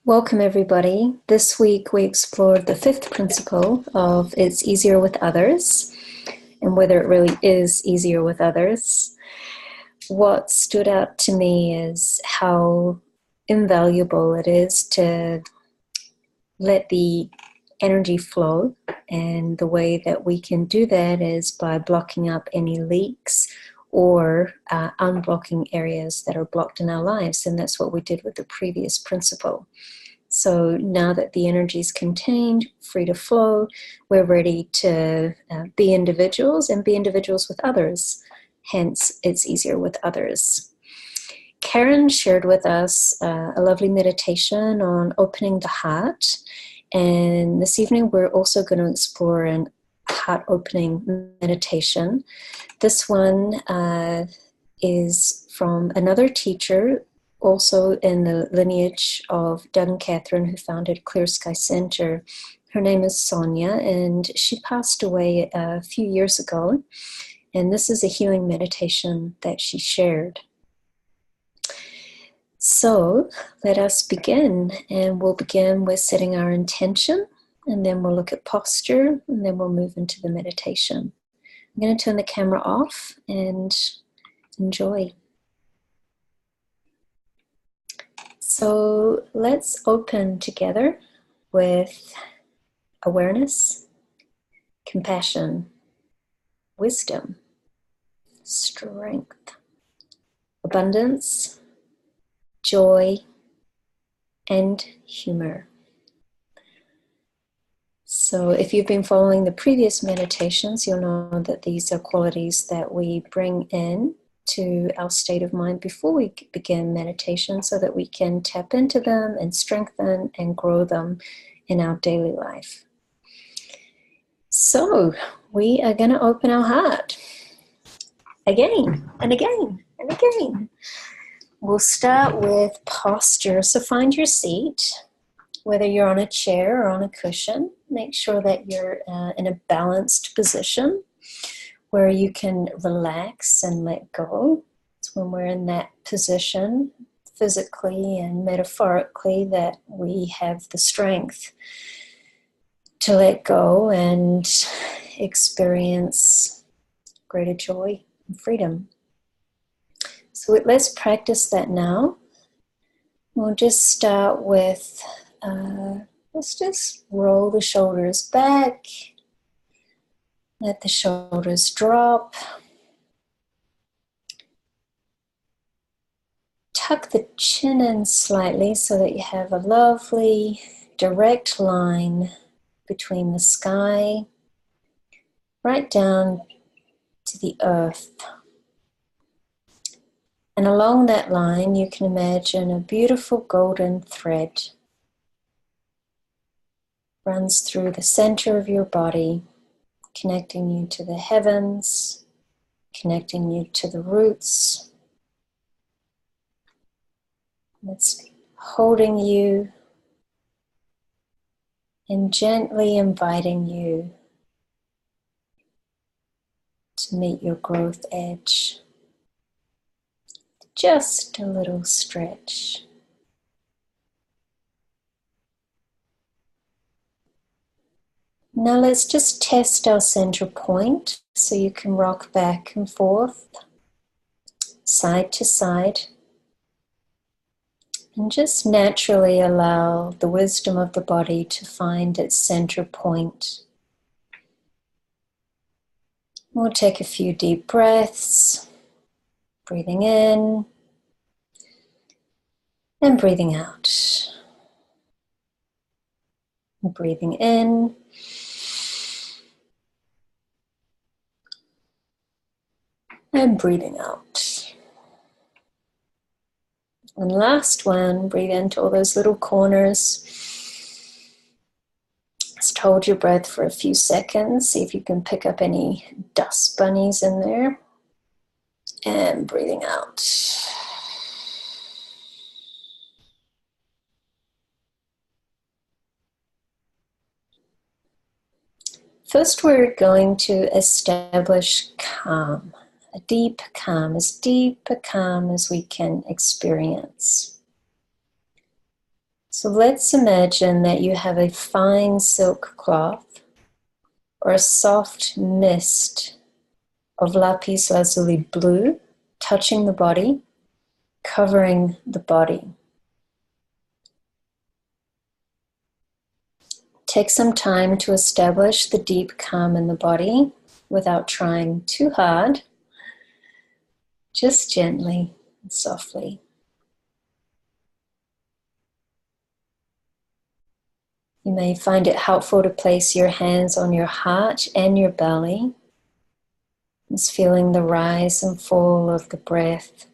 Welcome, everybody. This week we explored the fifth principle of it's easier with others and whether it really is easier with others. What stood out to me is how invaluable it is to let the energy flow, and the way that we can do that is by blocking up any leaks or unblocking areas that are blocked in our lives, and that's what we did with the previous principle. So now that the energy is contained, free to flow, we're ready to be individuals and be individuals with others. Hence, it's easier with others. Karen shared with us a lovely meditation on opening the heart. And this evening, we're also going to explore an heart opening meditation. This one is from another teacher, also in the lineage of Doug and Catherine, who founded Clear Sky Center. Her name is Sonia, and she passed away a few years ago. And this is a healing meditation that she shared. So let us begin, and we'll begin with setting our intention, and then we'll look at posture, and then we'll move into the meditation. I'm going to turn the camera off and enjoy. So let's open together with awareness, compassion, wisdom, strength, abundance, joy, and humor. So if you've been following the previous meditations, you'll know that these are qualities that we bring in to our state of mind before we begin meditation, so that we can tap into them and strengthen and grow them in our daily life. So we are going to open our heart again and again and again. We'll start with posture. So find your seat, whether you're on a chair or on a cushion. Make sure that you're in a balanced position where you can relax and let go. It's when we're in that position, physically and metaphorically, that we have the strength to let go and experience greater joy and freedom. So let's practice that now. We'll just start with, let's just roll the shoulders back. Let the shoulders drop. Tuck the chin in slightly so that you have a lovely direct line between the sky right down to the earth. And along that line, you can imagine a beautiful golden thread runs through the center of your body, connecting you to the heavens, connecting you to the roots. It's holding you and gently inviting you to meet your growth edge. Just a little stretch. Now let's just test our center point, so you can rock back and forth, side to side, and just naturally allow the wisdom of the body to find its center point. We'll take a few deep breaths, breathing in and breathing out. Breathing in and breathing out. And last one, breathe into all those little corners. Just hold your breath for a few seconds. See if you can pick up any dust bunnies in there. And breathing out. First, we're going to establish calm. A deep calm, as deep a calm as we can experience. So let's imagine that you have a fine silk cloth or a soft mist of lapis lazuli blue touching the body, covering the body. Take some time to establish the deep calm in the body without trying too hard, just gently and softly. You may find it helpful to place your hands on your heart and your belly, just feeling the rise and fall of the breath.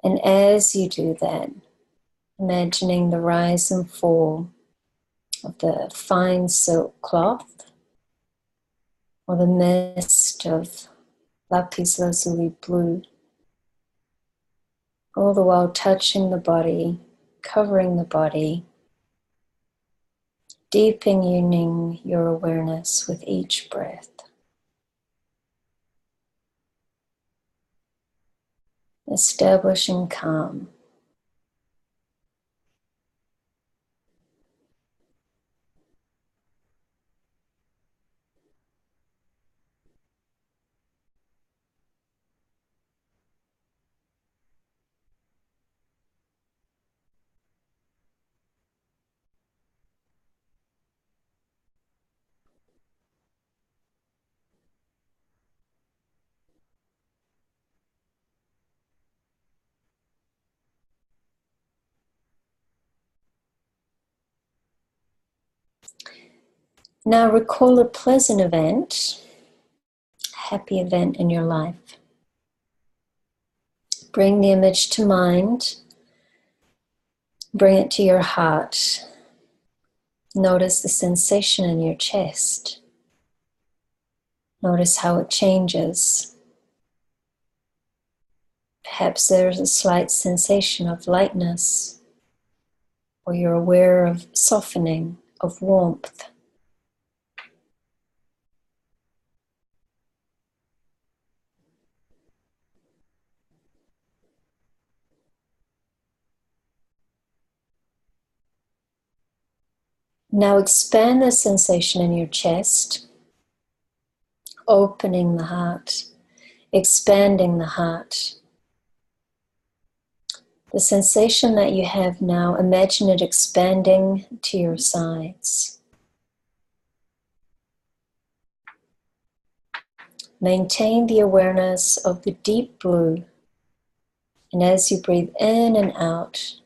And as you do that, imagining the rise and fall of the fine silk cloth or the mist of lapis lazuli blue, all the while touching the body, covering the body, deepening your awareness with each breath. Establishing calm. Now recall a pleasant event, happy event in your life. Bring the image to mind. Bring it to your heart. Notice the sensation in your chest. Notice how it changes. Perhaps there's a slight sensation of lightness, or you're aware of softening, of warmth. Now expand the sensation in your chest, opening the heart, expanding the heart. The sensation that you have now, imagine it expanding to your sides. Maintain the awareness of the deep blue, and as you breathe in and out,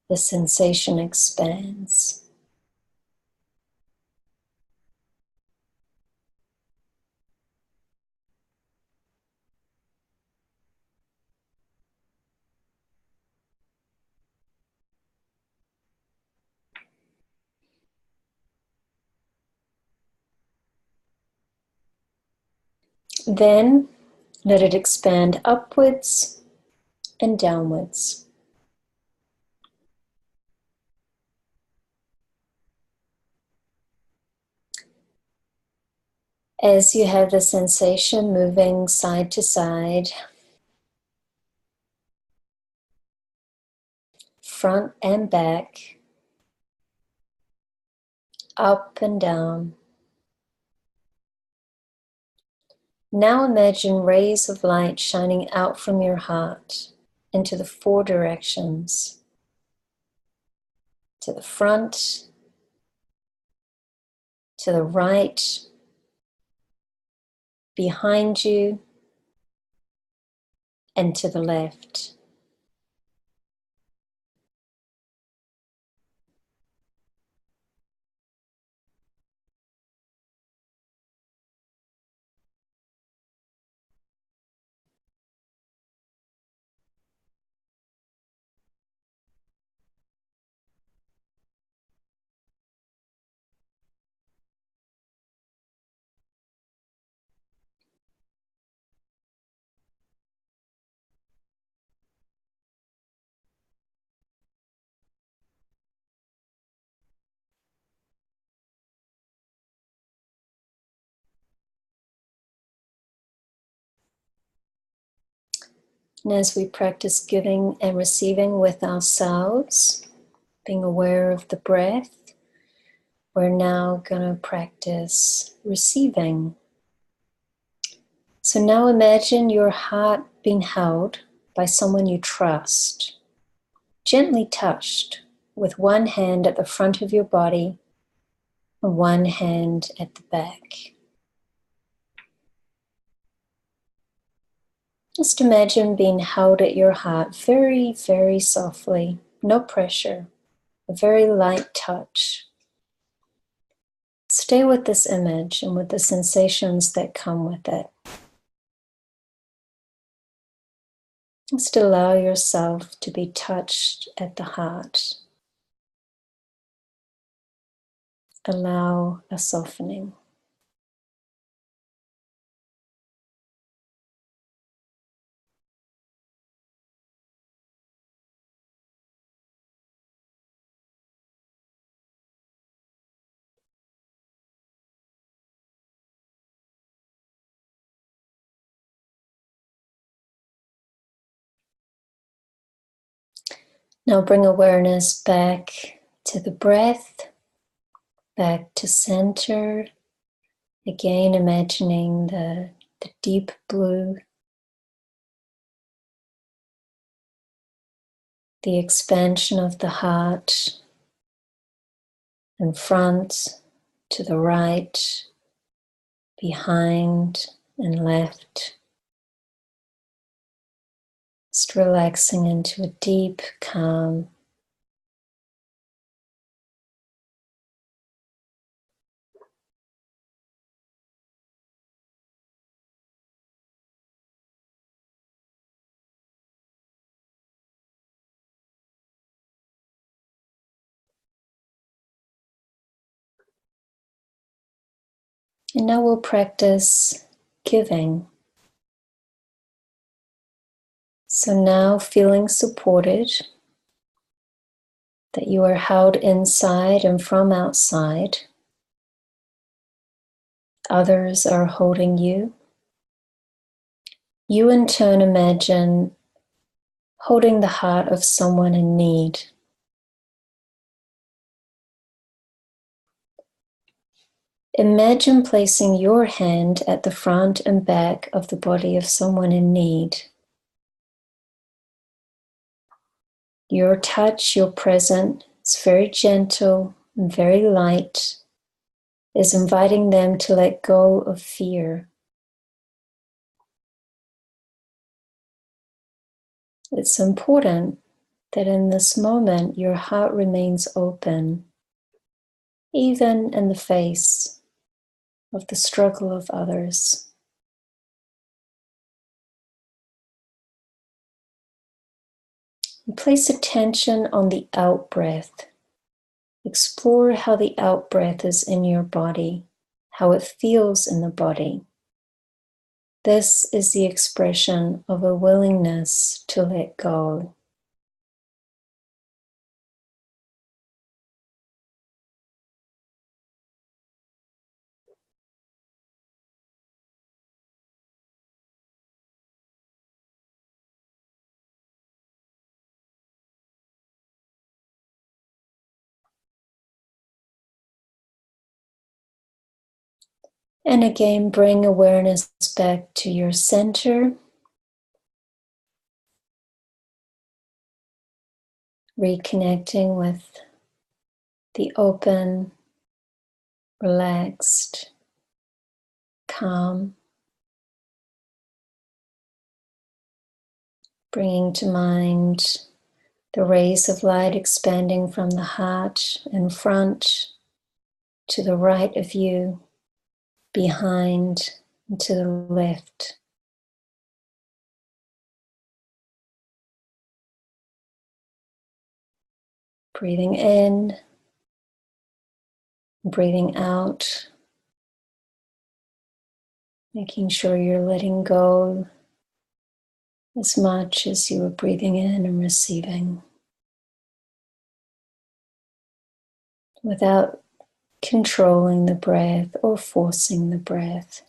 the sensation expands. Then let it expand upwards and downwards. As you have the sensation moving side to side, front and back, up and down. Now imagine rays of light shining out from your heart into the four directions, to the front, to the right, behind you, and to the left. And as we practice giving and receiving with ourselves, being aware of the breath, we're now going to practice receiving. So now imagine your heart being held by someone you trust, gently touched with one hand at the front of your body and one hand at the back. Just imagine being held at your heart very, very softly, no pressure, a very light touch. Stay with this image and with the sensations that come with it. Just allow yourself to be touched at the heart. Allow a softening. Now bring awareness back to the breath, back to center. Again, imagining the deep blue, the expansion of the heart in front, to the right, behind and left. Just relaxing into a deep calm. And now we'll practice giving. So now feeling supported, that you are held inside and from outside. Others are holding you. You in turn imagine holding the heart of someone in need. Imagine placing your hand at the front and back of the body of someone in need. Your touch, your presence, is very gentle and very light, is inviting them to let go of fear. It's important that in this moment your heart remains open, even in the face of the struggle of others. And place attention on the out-breath. Explore how the out-breath is in your body, how it feels in the body. This is the expression of a willingness to let go. And again, bring awareness back to your center. Reconnecting with the open, relaxed, calm. Bringing to mind the rays of light expanding from the heart in front to the right of you, behind and to the left. Breathing in, breathing out, making sure you're letting go as much as you are breathing in and receiving, without controlling the breath or forcing the breath.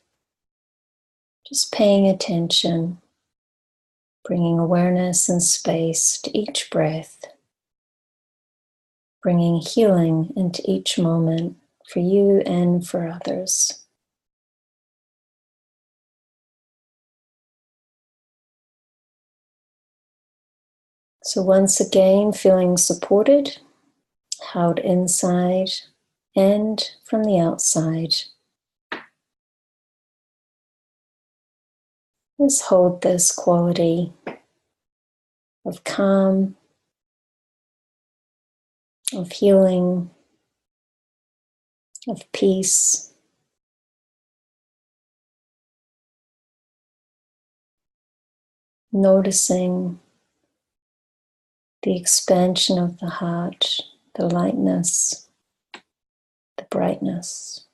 Just paying attention, bringing awareness and space to each breath. bringing healing into each moment for you and for others. So once again, feeling supported, held inside and from the outside. Just hold this quality of calm, of healing, of peace. Noticing the expansion of the heart, the lightness, the brightness.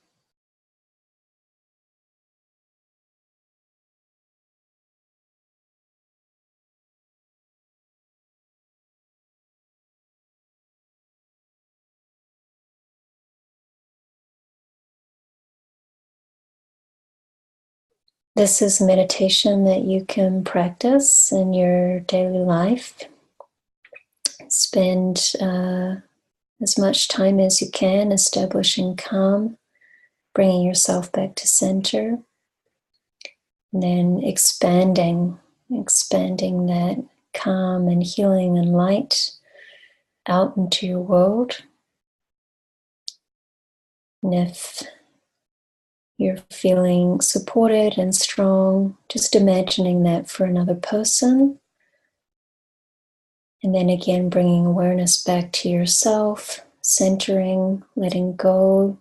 This is meditation that you can practice in your daily life. Spend as much time as you can establishing calm, bringing yourself back to center, and then expanding that calm and healing and light out into your world. And if you're feeling supported and strong, just imagining that for another person. And then again, bringing awareness back to yourself, centering, letting go,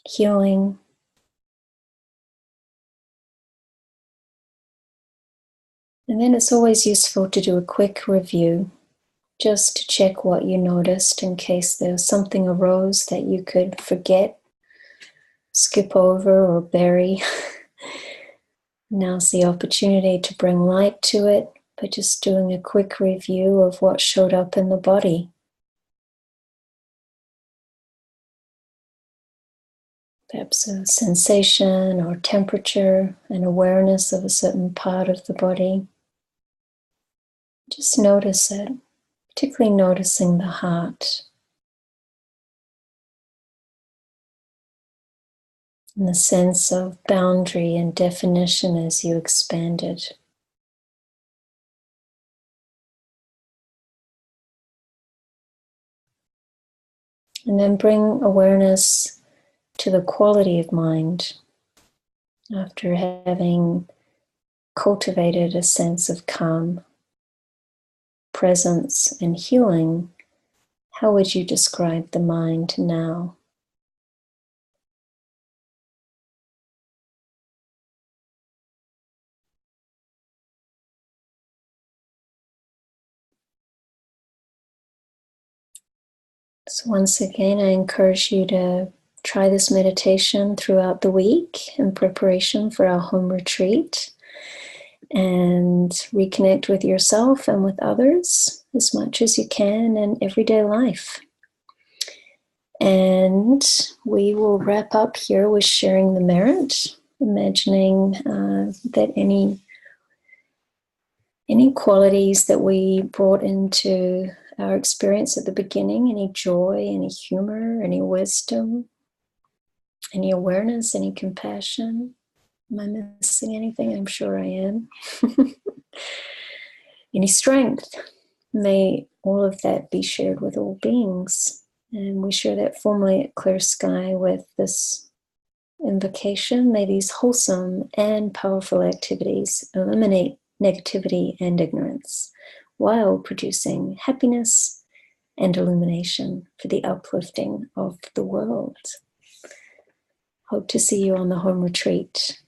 healing. And then it's always useful to do a quick review, just to check what you noticed in case there's something arose that you could forget, skip over, or bury. Now's the opportunity to bring light to it by just doing a quick review of what showed up in the body. Perhaps a sensation or temperature, an awareness of a certain part of the body. Just notice it, particularly noticing the heart and the sense of boundary and definition as you expand it. And then bring awareness to the quality of mind after having cultivated a sense of calm, presence, and healing. How would you describe the mind now? So once again, I encourage you to try this meditation throughout the week in preparation for our home retreat, and reconnect with yourself and with others as much as you can in everyday life. And we will wrap up here with sharing the merit, imagining that any qualities that we brought into our experience at the beginning, any joy, any humor, any wisdom, any awareness, any compassion. Am I missing anything? I'm sure I am. Any strength. May all of that be shared with all beings. And we share that formally at Clear Sky with this invocation. May these wholesome and powerful activities eliminate negativity and ignorance, while producing happiness and illumination for the uplifting of the world. Hope to see you on the home retreat.